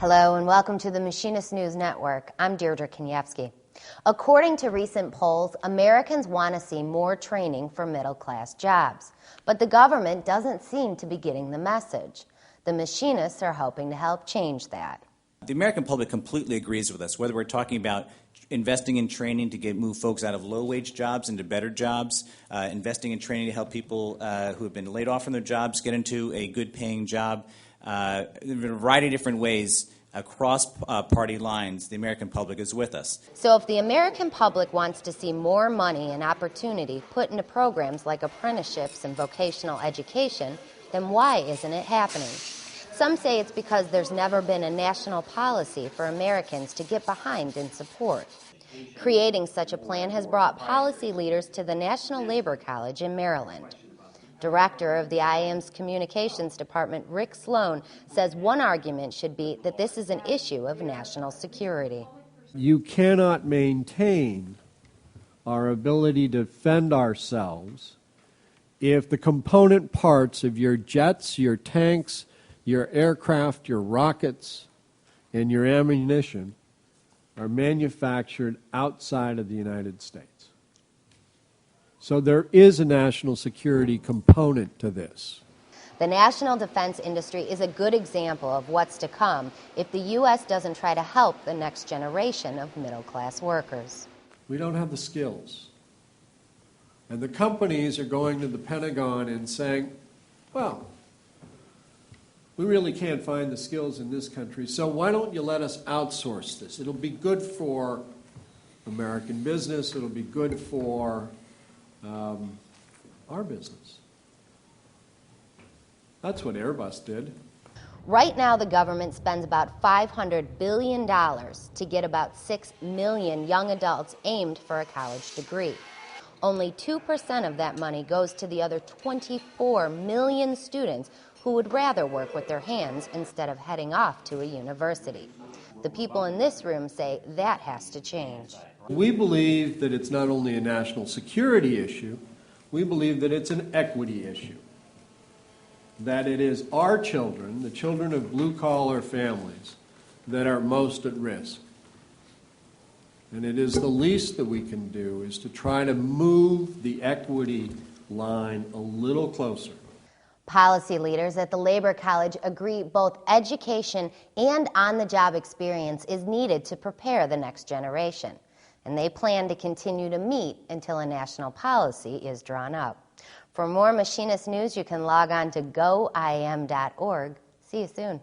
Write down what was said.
Hello and welcome to the Machinist News Network. I'm Deirdre Kanievsky. According to recent polls, Americans want to see more training for middle-class jobs. But the government doesn't seem to be getting the message. The machinists are hoping to help change that. The American public completely agrees with us, whether we're talking about investing in training to move folks out of low-wage jobs into better jobs, investing in training to help people who have been laid off from their jobs get into a good-paying job. In a variety of different ways across party lines, the American public is with us. So if the American public wants to see more money and opportunity put into programs like apprenticeships and vocational education, then why isn't it happening? Some say it's because there's never been a national policy for Americans to get behind and support. Creating such a plan has brought policy leaders to the National Labor College in Maryland. Director of the IAM's Communications Department, Rick Sloan, says one argument should be that this is an issue of national security. You cannot maintain our ability to defend ourselves if the component parts of your jets, your tanks, your aircraft, your rockets, and your ammunition are manufactured outside of the United States. So there is a national security component to this. The national defense industry is a good example of what's to come if the U.S. doesn't try to help the next generation of middle-class workers. We don't have the skills. And the companies are going to the Pentagon and saying, well, we really can't find the skills in this country, so why don't you let us outsource this? It'll be good for American business. It'll be good for our business. That's what Airbus did. Right now, the government spends about $500 billion to get about 6 million young adults aimed for a college degree. Only 2% of that money goes to the other 24 million students who would rather work with their hands instead of heading off to a university. The people in this room say that has to change. We believe that it's not only a national security issue, we believe that it's an equity issue. That it is our children, the children of blue-collar families, that are most at risk. And it is the least that we can do is to try to move the equity line a little closer. Policy leaders at the Labor College agree both education and on-the-job experience is needed to prepare the next generation. And they plan to continue to meet until a national policy is drawn up. For more machinist news, you can log on to goiam.org. See you soon.